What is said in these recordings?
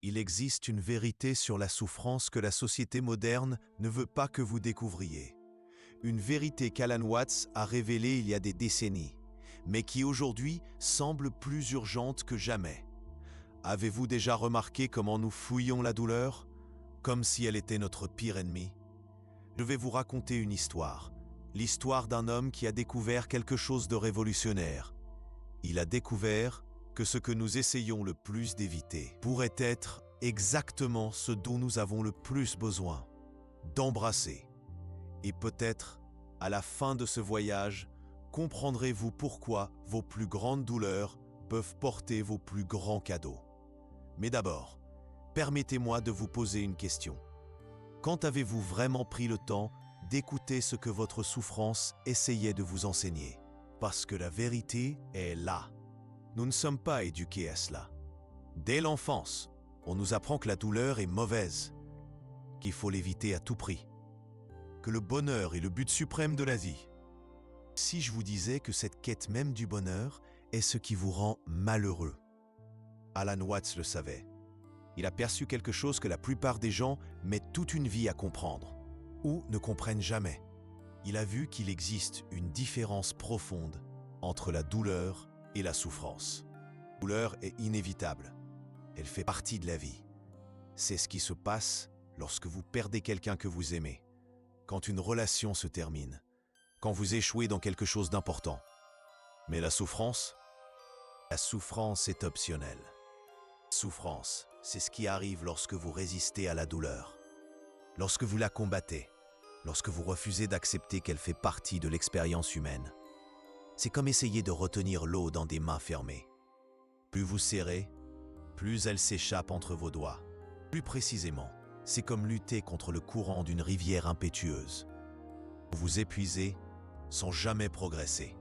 Il existe une vérité sur la souffrance que la société moderne ne veut pas que vous découvriez. Une vérité qu'Alan Watts a révélée il y a des décennies, mais qui aujourd'hui semble plus urgente que jamais. Avez-vous déjà remarqué comment nous fouillons la douleur, comme si elle était notre pire ennemi? Je vais vous raconter une histoire, l'histoire d'un homme qui a découvert quelque chose de révolutionnaire. Il a découvert que ce que nous essayons le plus d'éviter pourrait être exactement ce dont nous avons le plus besoin, d'embrasser. Et peut-être, à la fin de ce voyage, comprendrez-vous pourquoi vos plus grandes douleurs peuvent porter vos plus grands cadeaux. Mais d'abord, permettez-moi de vous poser une question. Quand avez-vous vraiment pris le temps d'écouter ce que votre souffrance essayait de vous enseigner? Parce que la vérité est là. Nous ne sommes pas éduqués à cela. Dès l'enfance, on nous apprend que la douleur est mauvaise, qu'il faut l'éviter à tout prix, que le bonheur est le but suprême de la vie. Si je vous disais que cette quête même du bonheur est ce qui vous rend malheureux? Alan Watts le savait. Il a perçu quelque chose que la plupart des gens mettent toute une vie à comprendre, ou ne comprennent jamais. Il a vu qu'il existe une différence profonde entre la douleur et la souffrance. La douleur est inévitable. Elle fait partie de la vie. C'est ce qui se passe lorsque vous perdez quelqu'un que vous aimez, quand une relation se termine, quand vous échouez dans quelque chose d'important. Mais la souffrance est optionnelle. La souffrance, c'est ce qui arrive lorsque vous résistez à la douleur, lorsque vous la combattez, lorsque vous refusez d'accepter qu'elle fait partie de l'expérience humaine. C'est comme essayer de retenir l'eau dans des mains fermées. Plus vous serrez, plus elle s'échappe entre vos doigts. Plus précisément, c'est comme lutter contre le courant d'une rivière impétueuse. Vous vous épuisez sans jamais progresser.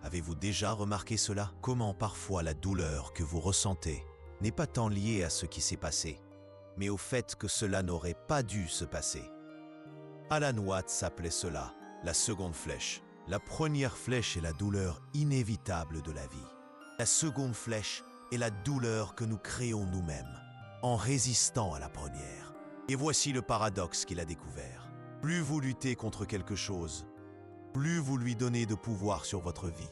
Avez-vous déjà remarqué cela? Comment parfois la douleur que vous ressentez n'est pas tant liée à ce qui s'est passé, mais au fait que cela n'aurait pas dû se passer. Alan Watts appelait cela la seconde flèche. La première flèche est la douleur inévitable de la vie. La seconde flèche est la douleur que nous créons nous-mêmes, en résistant à la première. Et voici le paradoxe qu'il a découvert. Plus vous luttez contre quelque chose, plus vous lui donnez de pouvoir sur votre vie.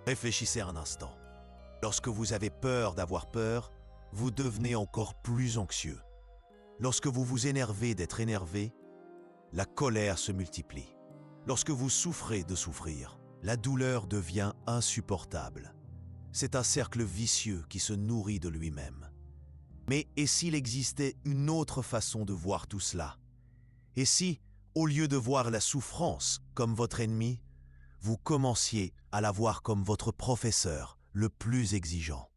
Réfléchissez un instant. Lorsque vous avez peur d'avoir peur, vous devenez encore plus anxieux. Lorsque vous vous énervez d'être énervé, la colère se multiplie. Lorsque vous souffrez de souffrir, la douleur devient insupportable. C'est un cercle vicieux qui se nourrit de lui-même. Mais et s'il existait une autre façon de voir tout cela? Et si, au lieu de voir la souffrance comme votre ennemi, vous commenciez à la voir comme votre professeur le plus exigeant?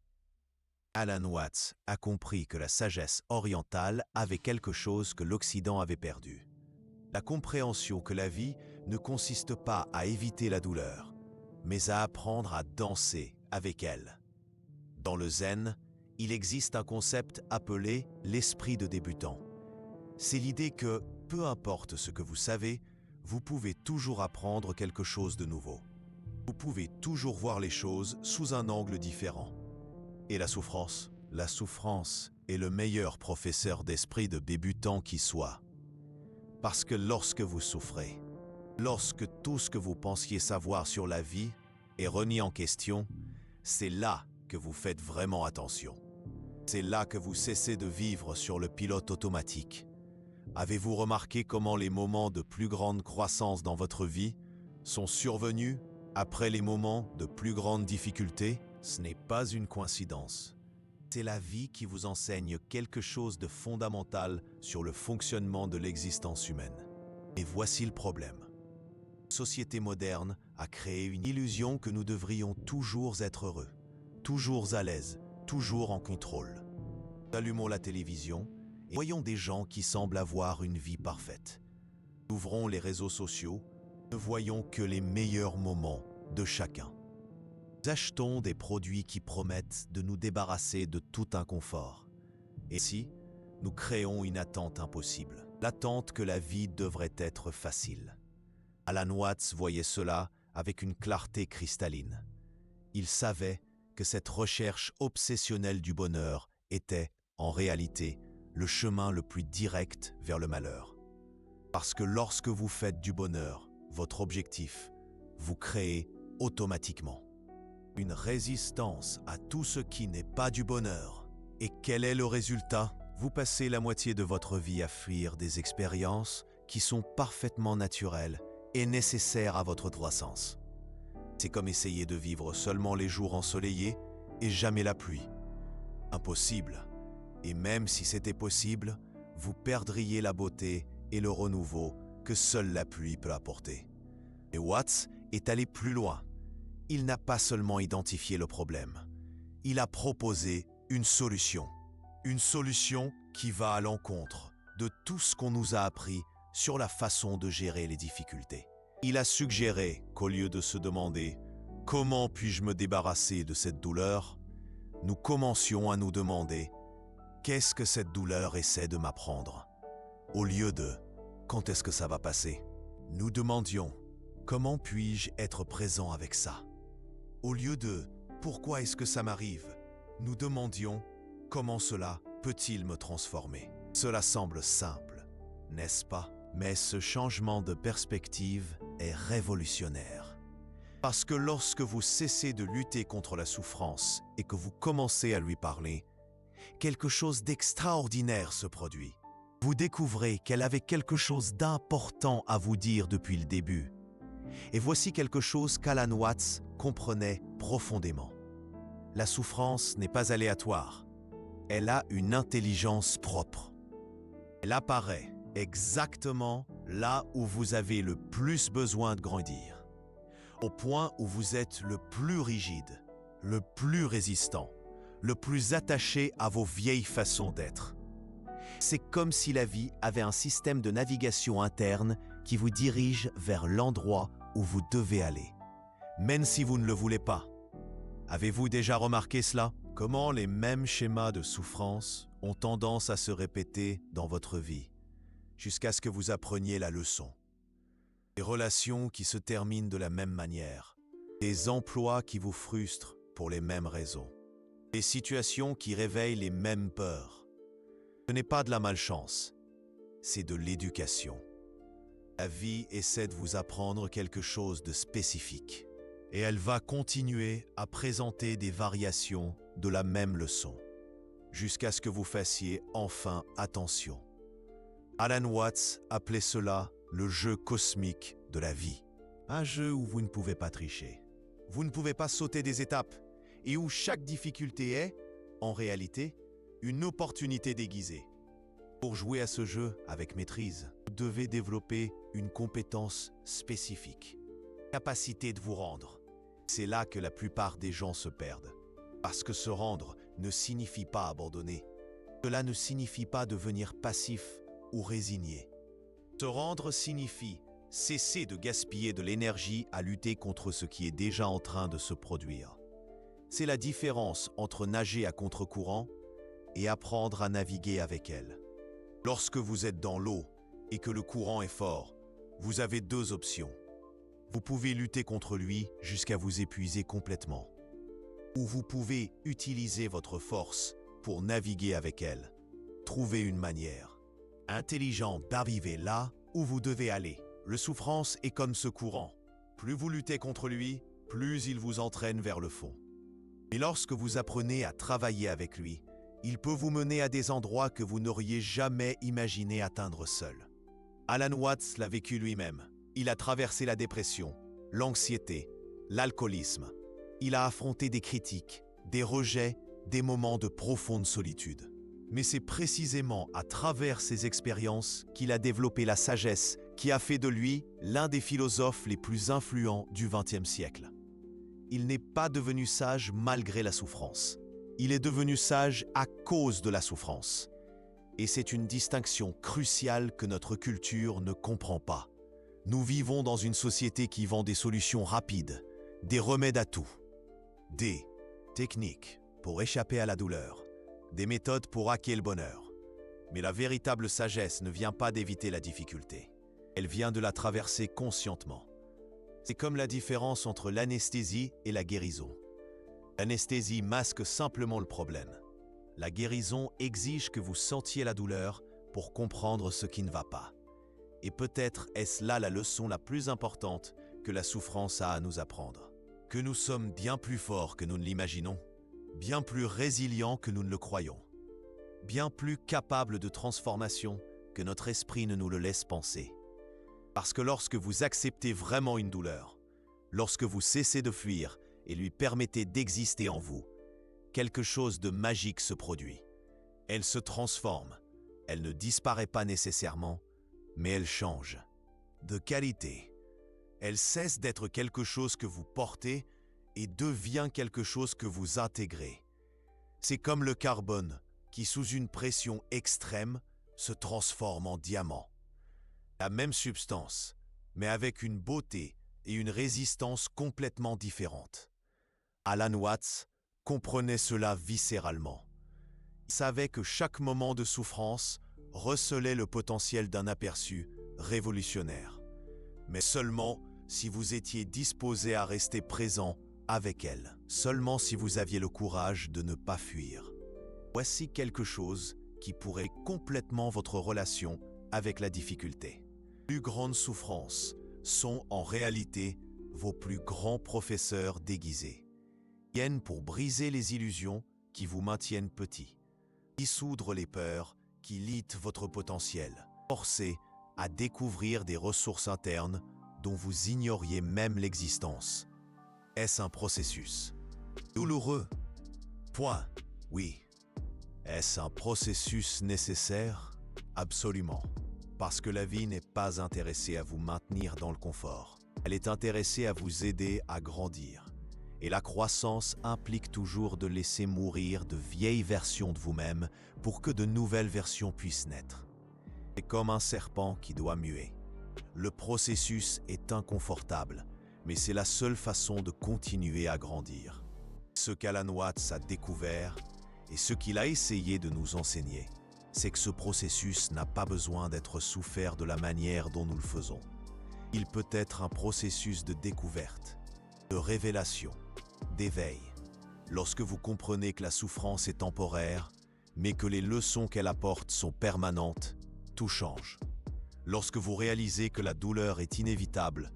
Alan Watts a compris que la sagesse orientale avait quelque chose que l'Occident avait perdu. La compréhension que la vie ne consiste pas à éviter la douleur, mais à apprendre à danser avec elle. Dans le zen, il existe un concept appelé l'esprit de débutant. C'est l'idée que, peu importe ce que vous savez, vous pouvez toujours apprendre quelque chose de nouveau. Vous pouvez toujours voir les choses sous un angle différent. Et la souffrance? La souffrance est le meilleur professeur d'esprit de débutant qui soit. Parce que lorsque vous souffrez, lorsque tout ce que vous pensiez savoir sur la vie est remis en question, c'est là que vous faites vraiment attention. C'est là que vous cessez de vivre sur le pilote automatique. Avez-vous remarqué comment les moments de plus grande croissance dans votre vie sont survenus après les moments de plus grande difficulté? Ce n'est pas une coïncidence. C'est la vie qui vous enseigne quelque chose de fondamental sur le fonctionnement de l'existence humaine. Et voici le problème. La société moderne a créé une illusion que nous devrions toujours être heureux, toujours à l'aise, toujours en contrôle. Nous allumons la télévision et voyons des gens qui semblent avoir une vie parfaite. Nous ouvrons les réseaux sociaux, ne voyons que les meilleurs moments de chacun. Nous achetons des produits qui promettent de nous débarrasser de tout inconfort. Et ainsi, nous créons une attente impossible, l'attente que la vie devrait être facile. Alan Watts voyait cela avec une clarté cristalline. Il savait que cette recherche obsessionnelle du bonheur était en réalité, le chemin le plus direct vers le malheur. Parce que lorsque vous faites du bonheur votre objectif, vous créez automatiquement une résistance à tout ce qui n'est pas du bonheur. Et quel est le résultat? Vous passez la moitié de votre vie à fuir des expériences qui sont parfaitement naturelles et nécessaires à votre croissance. C'est comme essayer de vivre seulement les jours ensoleillés et jamais la pluie. Impossible. Et même si c'était possible, vous perdriez la beauté et le renouveau que seule la pluie peut apporter. Et Watts est allé plus loin. Il n'a pas seulement identifié le problème, il a proposé une solution. Une solution qui va à l'encontre de tout ce qu'on nous a appris sur la façon de gérer les difficultés. Il a suggéré qu'au lieu de se demander « Comment puis-je me débarrasser de cette douleur ?», nous commencions à nous demander « Qu'est-ce que cette douleur essaie de m'apprendre ?» Au lieu de « Quand est-ce que ça va passer ?» Nous demandions « Comment puis-je être présent avec ça ?» Au lieu de « Pourquoi est-ce que ça m'arrive ?» nous demandions « Comment cela peut-il me transformer ?» Cela semble simple, n'est-ce pas? Mais ce changement de perspective est révolutionnaire. Parce que lorsque vous cessez de lutter contre la souffrance et que vous commencez à lui parler, quelque chose d'extraordinaire se produit. Vous découvrez qu'elle avait quelque chose d'important à vous dire depuis le début. Et voici quelque chose qu'Alan Watts comprenait profondément. La souffrance n'est pas aléatoire. Elle a une intelligence propre. Elle apparaît exactement là où vous avez le plus besoin de grandir. Au point où vous êtes le plus rigide, le plus résistant, le plus attaché à vos vieilles façons d'être. C'est comme si la vie avait un système de navigation interne qui vous dirige vers l'endroit où vous devez aller, même si vous ne le voulez pas. Avez-vous déjà remarqué cela? Comment les mêmes schémas de souffrance ont tendance à se répéter dans votre vie, jusqu'à ce que vous appreniez la leçon. Des relations qui se terminent de la même manière, des emplois qui vous frustrent pour les mêmes raisons, des situations qui réveillent les mêmes peurs. Ce n'est pas de la malchance, c'est de l'éducation. La vie essaie de vous apprendre quelque chose de spécifique, et elle va continuer à présenter des variations de la même leçon, jusqu'à ce que vous fassiez enfin attention. Alan Watts appelait cela le jeu cosmique de la vie. Un jeu où vous ne pouvez pas tricher. Vous ne pouvez pas sauter des étapes et où chaque difficulté est, en réalité, une opportunité déguisée. Pour jouer à ce jeu avec maîtrise, vous devez développer une compétence spécifique. Capacité de vous rendre. C'est là que la plupart des gens se perdent. Parce que se rendre ne signifie pas abandonner. Cela ne signifie pas devenir passif ou résigné. Se rendre signifie cesser de gaspiller de l'énergie à lutter contre ce qui est déjà en train de se produire. C'est la différence entre nager à contre-courant et apprendre à naviguer avec elle. Lorsque vous êtes dans l'eau et que le courant est fort, vous avez deux options. Vous pouvez lutter contre lui jusqu'à vous épuiser complètement. Ou vous pouvez utiliser votre force pour naviguer avec elle. Trouvez une manière intelligente d'arriver là où vous devez aller. Le souffrance est comme ce courant. Plus vous luttez contre lui, plus il vous entraîne vers le fond. Et lorsque vous apprenez à travailler avec lui, il peut vous mener à des endroits que vous n'auriez jamais imaginé atteindre seul. Alan Watts l'a vécu lui-même. Il a traversé la dépression, l'anxiété, l'alcoolisme. Il a affronté des critiques, des rejets, des moments de profonde solitude. Mais c'est précisément à travers ces expériences qu'il a développé la sagesse qui a fait de lui l'un des philosophes les plus influents du XXe siècle. Il n'est pas devenu sage malgré la souffrance. Il est devenu sage à cause de la souffrance. Et c'est une distinction cruciale que notre culture ne comprend pas. Nous vivons dans une société qui vend des solutions rapides, des remèdes à tout, des techniques pour échapper à la douleur, des méthodes pour hacker le bonheur. Mais la véritable sagesse ne vient pas d'éviter la difficulté. Elle vient de la traverser conscientement. C'est comme la différence entre l'anesthésie et la guérison. L'anesthésie masque simplement le problème. La guérison exige que vous sentiez la douleur pour comprendre ce qui ne va pas. Et peut-être est-ce là la leçon la plus importante que la souffrance a à nous apprendre. Que nous sommes bien plus forts que nous ne l'imaginons, bien plus résilients que nous ne le croyons, bien plus capables de transformation que notre esprit ne nous le laisse penser. Parce que lorsque vous acceptez vraiment une douleur, lorsque vous cessez de fuir et lui permettez d'exister en vous, quelque chose de magique se produit. Elle se transforme, elle ne disparaît pas nécessairement, mais elle change. De qualité. Elle cesse d'être quelque chose que vous portez et devient quelque chose que vous intégrez. C'est comme le carbone qui, sous une pression extrême, se transforme en diamant. La même substance, mais avec une beauté et une résistance complètement différentes. Alan Watts comprenait cela viscéralement. Il savait que chaque moment de souffrance recelait le potentiel d'un aperçu révolutionnaire. Mais seulement si vous étiez disposé à rester présent avec elle, seulement si vous aviez le courage de ne pas fuir. Voici quelque chose qui pourrait complètement votre relation avec la difficulté. Les plus grandes souffrances sont en réalité vos plus grands professeurs déguisés. Ils viennent pour briser les illusions qui vous maintiennent petits, dissoudre les peurs qui limitent votre potentiel, forcer à découvrir des ressources internes dont vous ignoriez même l'existence. Est-ce un processus douloureux? Point. Oui. Est-ce un processus nécessaire? Absolument. Parce que la vie n'est pas intéressée à vous maintenir dans le confort. Elle est intéressée à vous aider à grandir. Et la croissance implique toujours de laisser mourir de vieilles versions de vous-même pour que de nouvelles versions puissent naître. C'est comme un serpent qui doit muer. Le processus est inconfortable, mais c'est la seule façon de continuer à grandir. Ce qu'Alan Watts a découvert et ce qu'il a essayé de nous enseigner, c'est que ce processus n'a pas besoin d'être souffert de la manière dont nous le faisons. Il peut être un processus de découverte, de révélation, d'éveil. Lorsque vous comprenez que la souffrance est temporaire, mais que les leçons qu'elle apporte sont permanentes, tout change. Lorsque vous réalisez que la douleur est inévitable,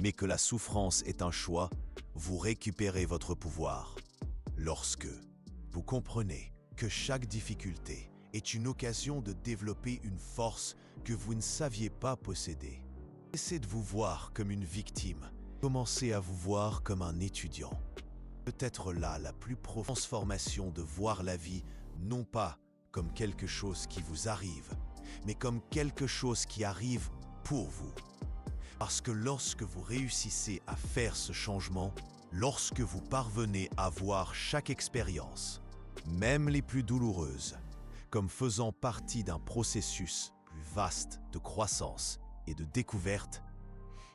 mais que la souffrance est un choix, vous récupérez votre pouvoir. Lorsque vous comprenez que chaque difficulté est une occasion de développer une force que vous ne saviez pas posséder, cessez de vous voir comme une victime, commencez à vous voir comme un étudiant. Peut-être là la plus profonde transformation de voir la vie non pas comme quelque chose qui vous arrive, mais comme quelque chose qui arrive pour vous. Parce que lorsque vous réussissez à faire ce changement, lorsque vous parvenez à voir chaque expérience, même les plus douloureuses, comme faisant partie d'un processus plus vaste de croissance et de découverte,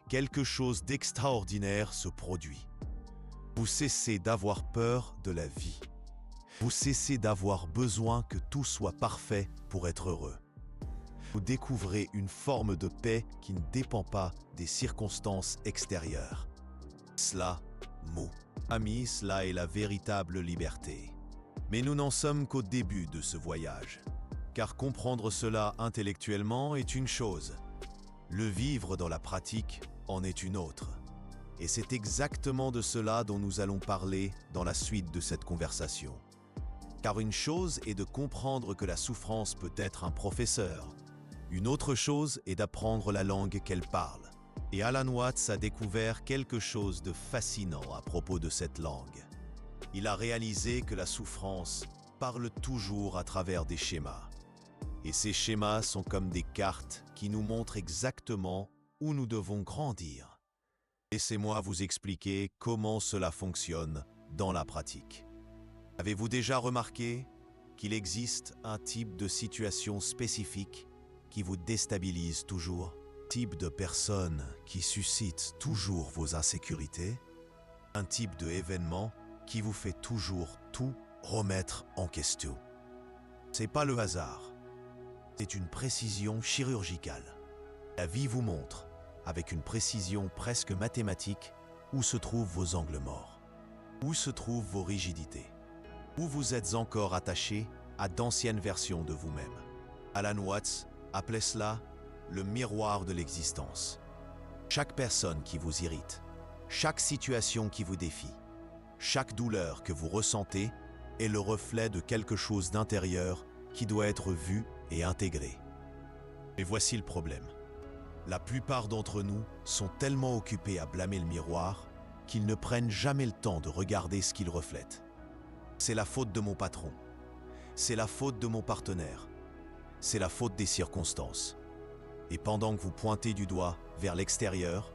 quelque chose d'extraordinaire se produit. Vous cessez d'avoir peur de la vie. Vous cessez d'avoir besoin que tout soit parfait pour être heureux. Vous découvrez une forme de paix qui ne dépend pas des circonstances extérieures. Cela, cela est la véritable liberté. Mais nous n'en sommes qu'au début de ce voyage. Car comprendre cela intellectuellement est une chose. Le vivre dans la pratique en est une autre. Et c'est exactement de cela dont nous allons parler dans la suite de cette conversation. Car une chose est de comprendre que la souffrance peut être un professeur. Une autre chose est d'apprendre la langue qu'elle parle. Et Alan Watts a découvert quelque chose de fascinant à propos de cette langue. Il a réalisé que la souffrance parle toujours à travers des schémas. Et ces schémas sont comme des cartes qui nous montrent exactement où nous devons grandir. Laissez-moi vous expliquer comment cela fonctionne dans la pratique. Avez-vous déjà remarqué qu'il existe un type de situation spécifique qui vous déstabilise toujours? Type de personne qui suscite toujours vos insécurités? Un type d'événement qui vous fait toujours tout remettre en question? C'est pas le hasard. C'est une précision chirurgicale. La vie vous montre, avec une précision presque mathématique, où se trouvent vos angles morts, où se trouvent vos rigidités, où vous êtes encore attaché à d'anciennes versions de vous-même. Alan Watts appelait cela le miroir de l'existence. Chaque personne qui vous irrite, chaque situation qui vous défie, chaque douleur que vous ressentez est le reflet de quelque chose d'intérieur qui doit être vu et intégré. Et voici le problème. La plupart d'entre nous sont tellement occupés à blâmer le miroir qu'ils ne prennent jamais le temps de regarder ce qu'il reflète. C'est la faute de mon patron. C'est la faute de mon partenaire. C'est la faute des circonstances. Et pendant que vous pointez du doigt vers l'extérieur,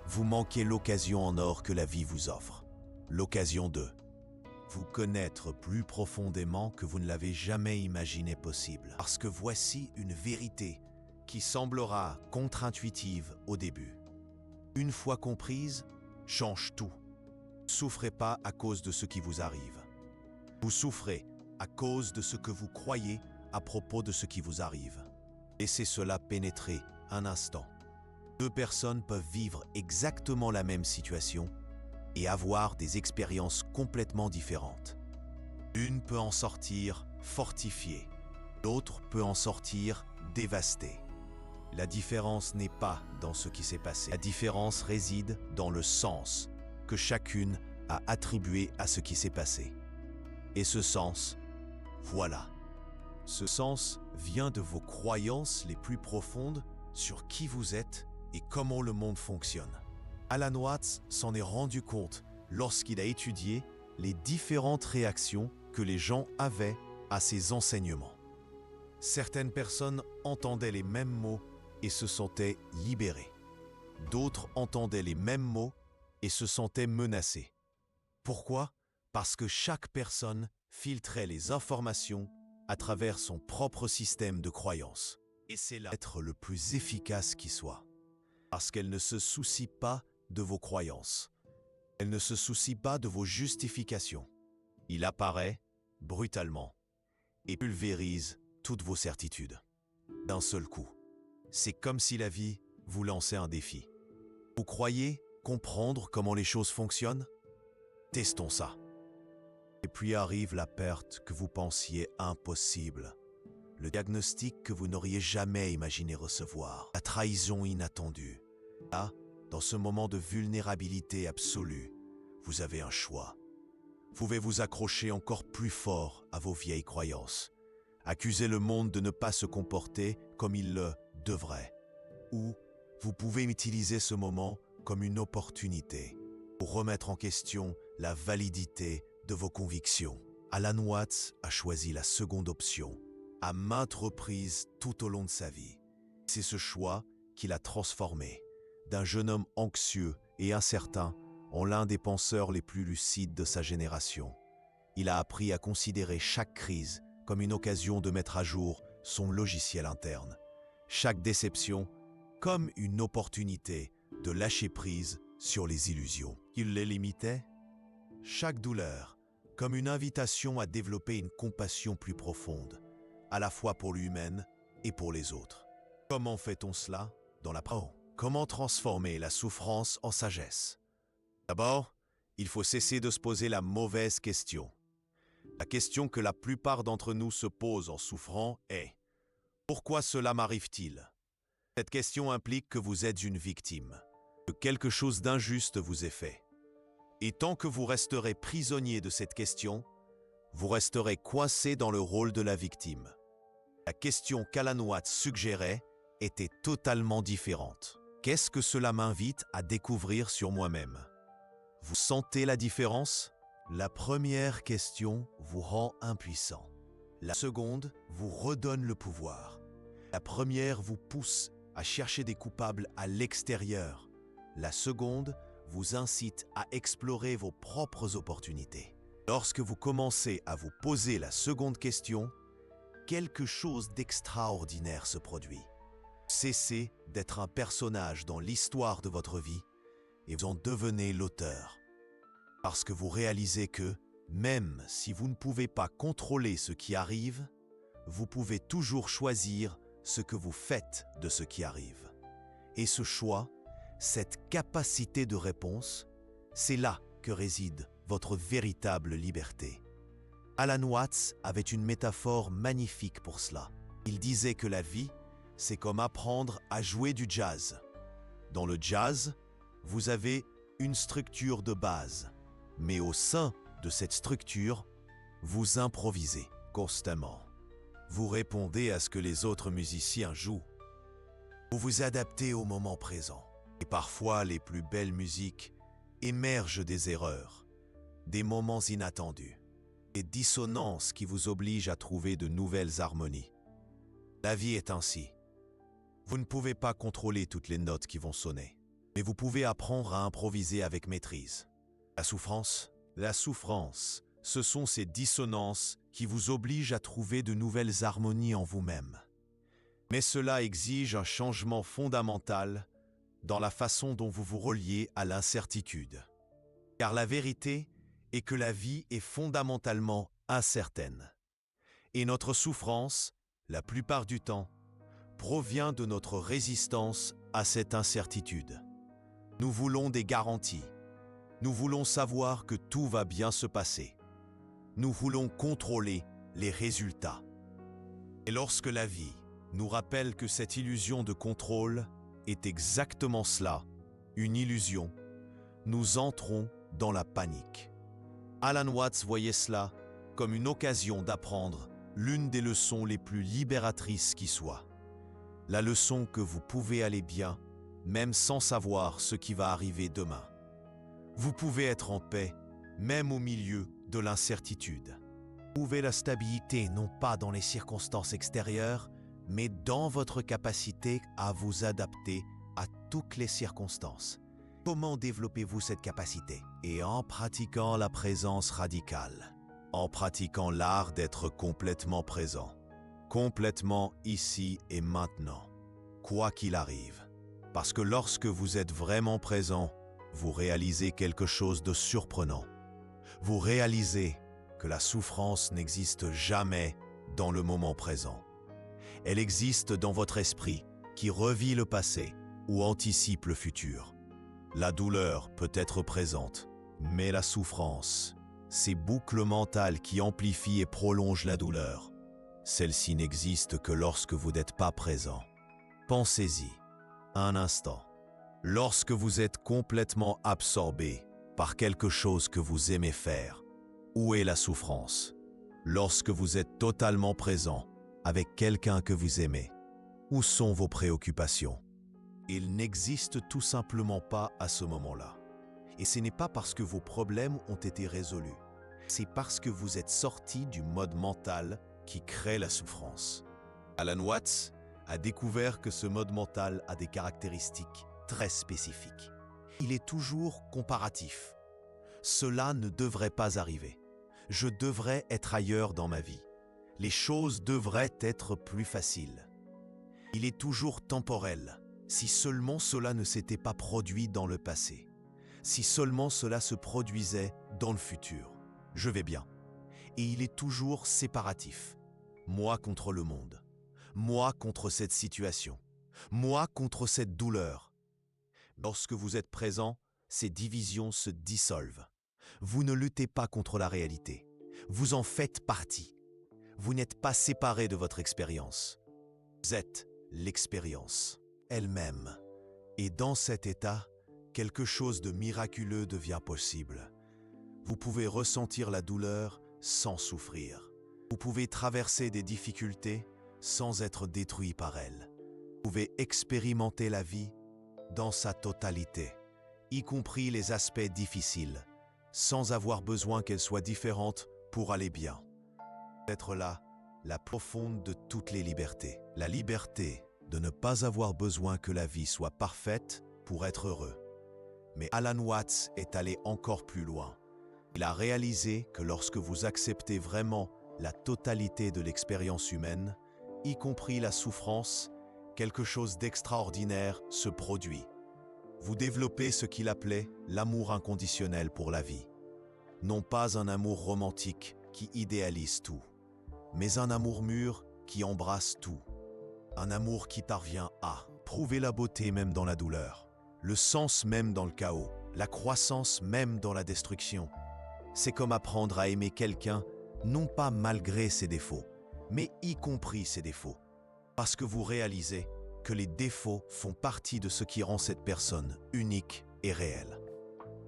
vous manquez l'occasion en or que la vie vous offre. L'occasion de vous connaître plus profondément que vous ne l'avez jamais imaginé possible. Parce que voici une vérité qui semblera contre-intuitive au début. Une fois comprise, change tout. Ne souffrez pas à cause de ce qui vous arrive. Vous souffrez à cause de ce que vous croyez à propos de ce qui vous arrive. Laissez cela pénétrer un instant. Deux personnes peuvent vivre exactement la même situation et avoir des expériences complètement différentes. Une peut en sortir fortifiée, l'autre peut en sortir dévastée. La différence n'est pas dans ce qui s'est passé. La différence réside dans le sens que chacune a attribué à ce qui s'est passé. Et ce sens, voilà. Ce sens vient de vos croyances les plus profondes sur qui vous êtes et comment le monde fonctionne. Alan Watts s'en est rendu compte lorsqu'il a étudié les différentes réactions que les gens avaient à ses enseignements. Certaines personnes entendaient les mêmes mots et se sentaient libérées. D'autres entendaient les mêmes mots et se sentaient menacées. Pourquoi? Parce que chaque personne filtrait les informations à travers son propre système de croyances. Et c'est là être le plus efficace qui soit. Parce qu'elle ne se soucie pas de vos croyances. Elle ne se soucie pas de vos justifications. Il apparaît brutalement et pulvérise toutes vos certitudes. D'un seul coup. C'est comme si la vie vous lançait un défi. Vous croyez comprendre comment les choses fonctionnent? Testons ça. Et puis arrive la perte que vous pensiez impossible. Le diagnostic que vous n'auriez jamais imaginé recevoir. La trahison inattendue. Là, dans ce moment de vulnérabilité absolue, vous avez un choix. Vous pouvez vous accrocher encore plus fort à vos vieilles croyances. Accuser le monde de ne pas se comporter comme il le devrait. Ou vous pouvez utiliser ce moment comme une opportunité pour remettre en question la validité de vos convictions. Alan Watts a choisi la seconde option, à maintes reprises tout au long de sa vie. C'est ce choix qui l'a transformé d'un jeune homme anxieux et incertain en l'un des penseurs les plus lucides de sa génération. Il a appris à considérer chaque crise comme une occasion de mettre à jour son logiciel interne. Chaque déception comme une opportunité de lâcher prise sur les illusions. Il les limitait. Chaque douleur comme une invitation à développer une compassion plus profonde, à la fois pour lui-même et pour les autres. Comment fait-on cela dans la pratique? Comment transformer la souffrance en sagesse? D'abord, il faut cesser de se poser la mauvaise question. La question que la plupart d'entre nous se posent en souffrant est « Pourquoi cela m'arrive-t-il » Cette question implique que vous êtes une victime, que quelque chose d'injuste vous est fait. Et tant que vous resterez prisonnier de cette question, vous resterez coincé dans le rôle de la victime. La question qu'Alan Watts suggérait était totalement différente. Qu'est-ce que cela m'invite à découvrir sur moi-même? Vous sentez la différence? La première question vous rend impuissant. La seconde vous redonne le pouvoir. La première vous pousse à chercher des coupables à l'extérieur. La seconde vous incite à explorer vos propres opportunités. Lorsque vous commencez à vous poser la seconde question, quelque chose d'extraordinaire se produit. Cessez d'être un personnage dans l'histoire de votre vie et vous en devenez l'auteur. Parce que vous réalisez que, même si vous ne pouvez pas contrôler ce qui arrive, vous pouvez toujours choisir ce que vous faites de ce qui arrive. Et ce choix, cette capacité de réponse, c'est là que réside votre véritable liberté. Alan Watts avait une métaphore magnifique pour cela. Il disait que la vie, c'est comme apprendre à jouer du jazz. Dans le jazz, vous avez une structure de base, mais au sein de cette structure, vous improvisez constamment. Vous répondez à ce que les autres musiciens jouent. Vous vous adaptez au moment présent. Et parfois, les plus belles musiques émergent des erreurs, des moments inattendus, des dissonances qui vous obligent à trouver de nouvelles harmonies. La vie est ainsi. Vous ne pouvez pas contrôler toutes les notes qui vont sonner, mais vous pouvez apprendre à improviser avec maîtrise. La souffrance, ce sont ces dissonances qui vous obligent à trouver de nouvelles harmonies en vous-même. Mais cela exige un changement fondamental dans la façon dont vous vous reliez à l'incertitude. Car la vérité est que la vie est fondamentalement incertaine. Et notre souffrance, la plupart du temps, provient de notre résistance à cette incertitude. Nous voulons des garanties. Nous voulons savoir que tout va bien se passer. Nous voulons contrôler les résultats. Et lorsque la vie nous rappelle que cette illusion de contrôle est exactement cela, une illusion, nous entrons dans la panique. Alan Watts voyait cela comme une occasion d'apprendre l'une des leçons les plus libératrices qui soit. La leçon que vous pouvez aller bien, même sans savoir ce qui va arriver demain. Vous pouvez être en paix, même au milieu de l'incertitude. Trouvez la stabilité non pas dans les circonstances extérieures, mais dans votre capacité à vous adapter à toutes les circonstances. Comment développez-vous cette capacité? Et en pratiquant la présence radicale, en pratiquant l'art d'être complètement présent, complètement ici et maintenant, quoi qu'il arrive. Parce que lorsque vous êtes vraiment présent, vous réalisez quelque chose de surprenant. Vous réalisez que la souffrance n'existe jamais dans le moment présent. Elle existe dans votre esprit qui revit le passé ou anticipe le futur. La douleur peut être présente, mais la souffrance, ces boucles mentales qui amplifient et prolongent la douleur, celle-ci n'existe que lorsque vous n'êtes pas présent. Pensez-y un instant. Lorsque vous êtes complètement absorbé par quelque chose que vous aimez faire, où est la souffrance? Lorsque vous êtes totalement présent avec quelqu'un que vous aimez, où sont vos préoccupations? Il n'existe tout simplement pas à ce moment-là. Et ce n'est pas parce que vos problèmes ont été résolus. C'est parce que vous êtes sorti du mode mental qui crée la souffrance. Alan Watts a découvert que ce mode mental a des caractéristiques très spécifiques. Il est toujours comparatif. Cela ne devrait pas arriver. Je devrais être ailleurs dans ma vie. Les choses devraient être plus faciles. Il est toujours temporel. Si seulement cela ne s'était pas produit dans le passé. Si seulement cela se produisait dans le futur. Je vais bien. Et il est toujours séparatif. Moi contre le monde. Moi contre cette situation. Moi contre cette douleur. Lorsque vous êtes présent, ces divisions se dissolvent. Vous ne luttez pas contre la réalité. Vous en faites partie. Vous n'êtes pas séparé de votre expérience. Vous êtes l'expérience elle-même. Et dans cet état, quelque chose de miraculeux devient possible. Vous pouvez ressentir la douleur sans souffrir. Vous pouvez traverser des difficultés sans être détruit par elles. Vous pouvez expérimenter la vie dans sa totalité, y compris les aspects difficiles, sans avoir besoin qu'elle soit différente pour aller bien. Être là, la profonde de toutes les libertés. La liberté de ne pas avoir besoin que la vie soit parfaite pour être heureux. Mais Alan Watts est allé encore plus loin. Il a réalisé que lorsque vous acceptez vraiment la totalité de l'expérience humaine, y compris la souffrance, quelque chose d'extraordinaire se produit. Vous développez ce qu'il appelait l'amour inconditionnel pour la vie. Non pas un amour romantique qui idéalise tout, mais un amour mûr qui embrasse tout. Un amour qui parvient à prouver la beauté même dans la douleur, le sens même dans le chaos, la croissance même dans la destruction. C'est comme apprendre à aimer quelqu'un non pas malgré ses défauts, mais y compris ses défauts. Parce que vous réalisez que les défauts font partie de ce qui rend cette personne unique et réelle.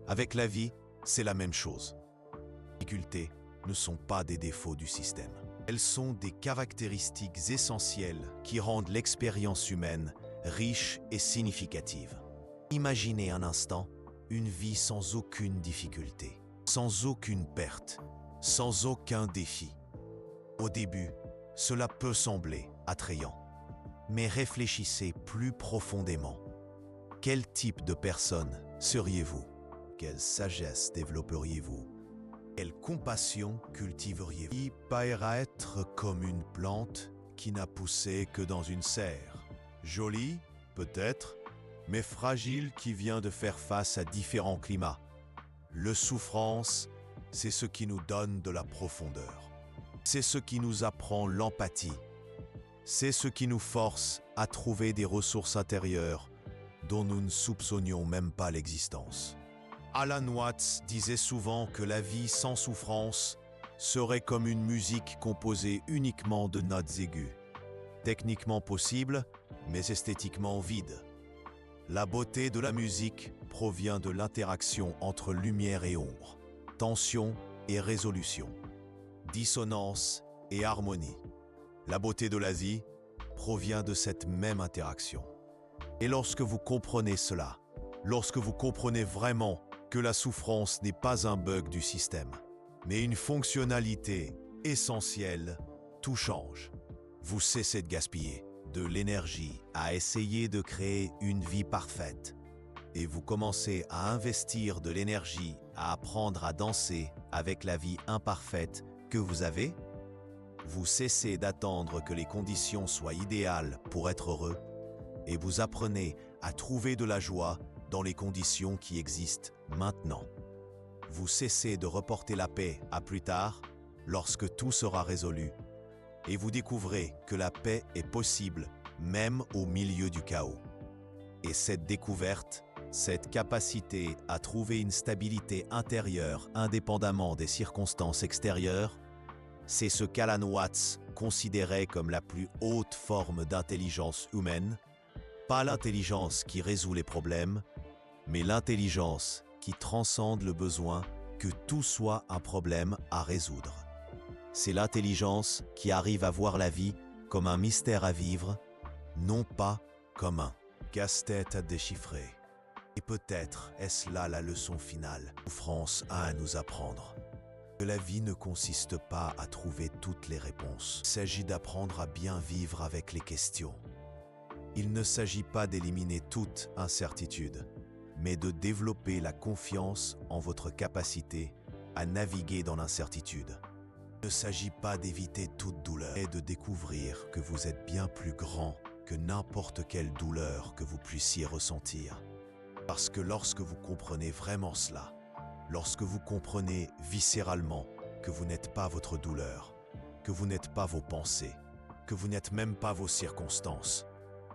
Avec la vie, c'est la même chose. Les difficultés ne sont pas des défauts du système. Elles sont des caractéristiques essentielles qui rendent l'expérience humaine riche et significative. Imaginez un instant une vie sans aucune difficulté, sans aucune perte, sans aucun défi. Au début, cela peut sembler attrayant, mais réfléchissez plus profondément. Quel type de personne seriez-vous? Quelle sagesse développeriez-vous? Quelle compassion cultiveriez-vous? Qui paraîtra être comme une plante qui n'a poussé que dans une serre. Jolie, peut-être, mais fragile qui vient de faire face à différents climats. Le souffrance, c'est ce qui nous donne de la profondeur. C'est ce qui nous apprend l'empathie. C'est ce qui nous force à trouver des ressources intérieures dont nous ne soupçonnions même pas l'existence. Alan Watts disait souvent que la vie sans souffrance serait comme une musique composée uniquement de notes aiguës. Techniquement possible, mais esthétiquement vide. La beauté de la musique provient de l'interaction entre lumière et ombre, tension et résolution, dissonance et harmonie. La beauté de la vie provient de cette même interaction. Et lorsque vous comprenez cela, lorsque vous comprenez vraiment que la souffrance n'est pas un bug du système, mais une fonctionnalité essentielle, tout change. Vous cessez de gaspiller de l'énergie à essayer de créer une vie parfaite et vous commencez à investir de l'énergie à apprendre à danser avec la vie imparfaite que vous avez. Vous cessez d'attendre que les conditions soient idéales pour être heureux et vous apprenez à trouver de la joie dans les conditions qui existent maintenant. Vous cessez de reporter la paix à plus tard, lorsque tout sera résolu, et vous découvrez que la paix est possible même au milieu du chaos. Et cette découverte, cette capacité à trouver une stabilité intérieure indépendamment des circonstances extérieures, c'est ce qu'Alan Watts considérait comme la plus haute forme d'intelligence humaine, pas l'intelligence qui résout les problèmes, mais l'intelligence qui transcende le besoin que tout soit un problème à résoudre. C'est l'intelligence qui arrive à voir la vie comme un mystère à vivre, non pas comme un casse-tête à déchiffrer. Et peut-être est-ce là la leçon finale que France a à nous apprendre. Que la vie ne consiste pas à trouver toutes les réponses. Il s'agit d'apprendre à bien vivre avec les questions. Il ne s'agit pas d'éliminer toute incertitude, mais de développer la confiance en votre capacité à naviguer dans l'incertitude. Il ne s'agit pas d'éviter toute douleur, mais de découvrir que vous êtes bien plus grand que n'importe quelle douleur que vous puissiez ressentir. Parce que lorsque vous comprenez vraiment cela, lorsque vous comprenez viscéralement que vous n'êtes pas votre douleur, que vous n'êtes pas vos pensées, que vous n'êtes même pas vos circonstances,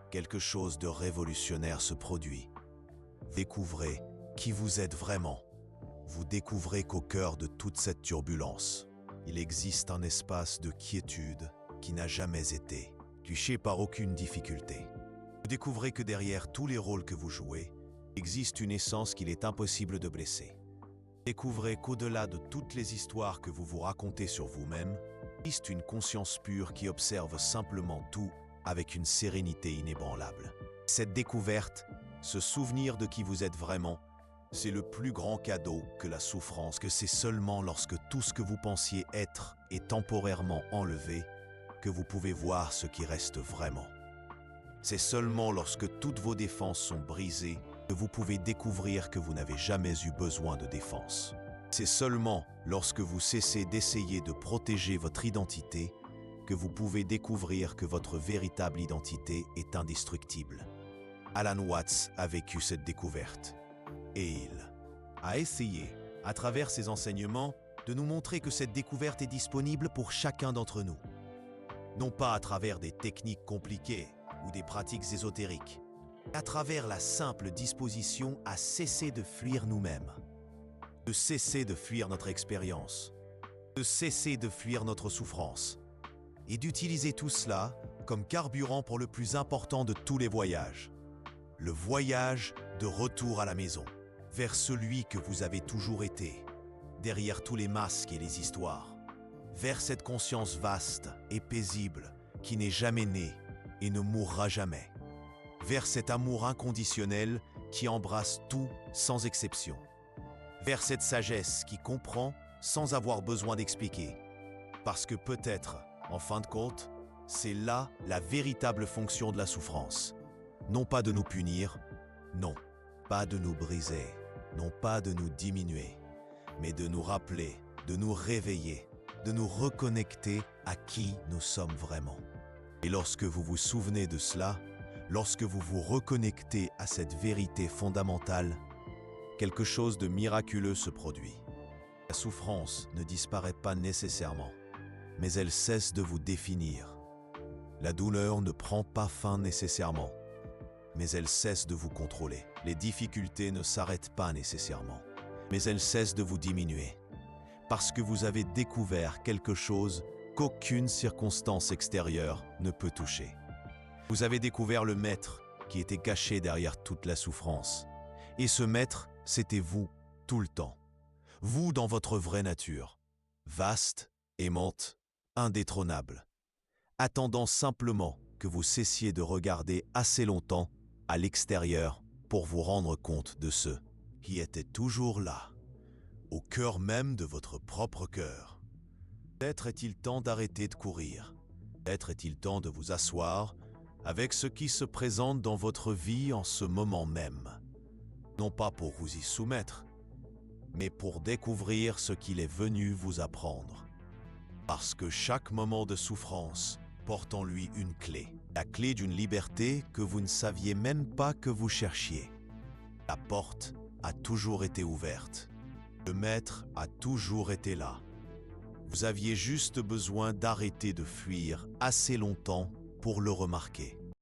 quelque chose de révolutionnaire se produit. Découvrez qui vous êtes vraiment. Vous découvrez qu'au cœur de toute cette turbulence, il existe un espace de quiétude qui n'a jamais été touché par aucune difficulté. Vous découvrez que derrière tous les rôles que vous jouez, existe une essence qu'il est impossible de blesser. Découvrez qu'au-delà de toutes les histoires que vous vous racontez sur vous-même, existe une conscience pure qui observe simplement tout avec une sérénité inébranlable. Cette découverte, ce souvenir de qui vous êtes vraiment, c'est le plus grand cadeau que la souffrance, que c'est seulement lorsque tout ce que vous pensiez être est temporairement enlevé que vous pouvez voir ce qui reste vraiment. C'est seulement lorsque toutes vos défenses sont brisées que vous pouvez découvrir que vous n'avez jamais eu besoin de défense. C'est seulement lorsque vous cessez d'essayer de protéger votre identité que vous pouvez découvrir que votre véritable identité est indestructible. Alan Watts a vécu cette découverte et il a essayé, à travers ses enseignements, de nous montrer que cette découverte est disponible pour chacun d'entre nous. Non pas à travers des techniques compliquées ou des pratiques ésotériques, mais à travers la simple disposition à cesser de fuir nous-mêmes, de cesser de fuir notre expérience, de cesser de fuir notre souffrance et d'utiliser tout cela comme carburant pour le plus important de tous les voyages. Le voyage de retour à la maison, vers celui que vous avez toujours été, derrière tous les masques et les histoires, vers cette conscience vaste et paisible qui n'est jamais née et ne mourra jamais, vers cet amour inconditionnel qui embrasse tout sans exception, vers cette sagesse qui comprend sans avoir besoin d'expliquer, parce que peut-être, en fin de compte, c'est là la véritable fonction de la souffrance. Non pas de nous punir, non, pas de nous briser, non pas de nous diminuer, mais de nous rappeler, de nous réveiller, de nous reconnecter à qui nous sommes vraiment. Et lorsque vous vous souvenez de cela, lorsque vous vous reconnectez à cette vérité fondamentale, quelque chose de miraculeux se produit. La souffrance ne disparaît pas nécessairement, mais elle cesse de vous définir. La douleur ne prend pas fin nécessairement, mais elle cesse de vous contrôler. Les difficultés ne s'arrêtent pas nécessairement, mais elles cessent de vous diminuer. Parce que vous avez découvert quelque chose qu'aucune circonstance extérieure ne peut toucher. Vous avez découvert le maître qui était caché derrière toute la souffrance. Et ce maître, c'était vous, tout le temps. Vous dans votre vraie nature, vaste, aimante, indétrônable, attendant simplement que vous cessiez de regarder assez longtemps à l'extérieur pour vous rendre compte de ce qui était toujours là, au cœur même de votre propre cœur. Peut-être est-il temps d'arrêter de courir. Peut-être est-il temps de vous asseoir avec ce qui se présente dans votre vie en ce moment même. Non pas pour vous y soumettre, mais pour découvrir ce qu'il est venu vous apprendre. Parce que chaque moment de souffrance porte en lui une clé. La clé d'une liberté que vous ne saviez même pas que vous cherchiez. La porte a toujours été ouverte. Le maître a toujours été là. Vous aviez juste besoin d'arrêter de fuir assez longtemps pour le remarquer.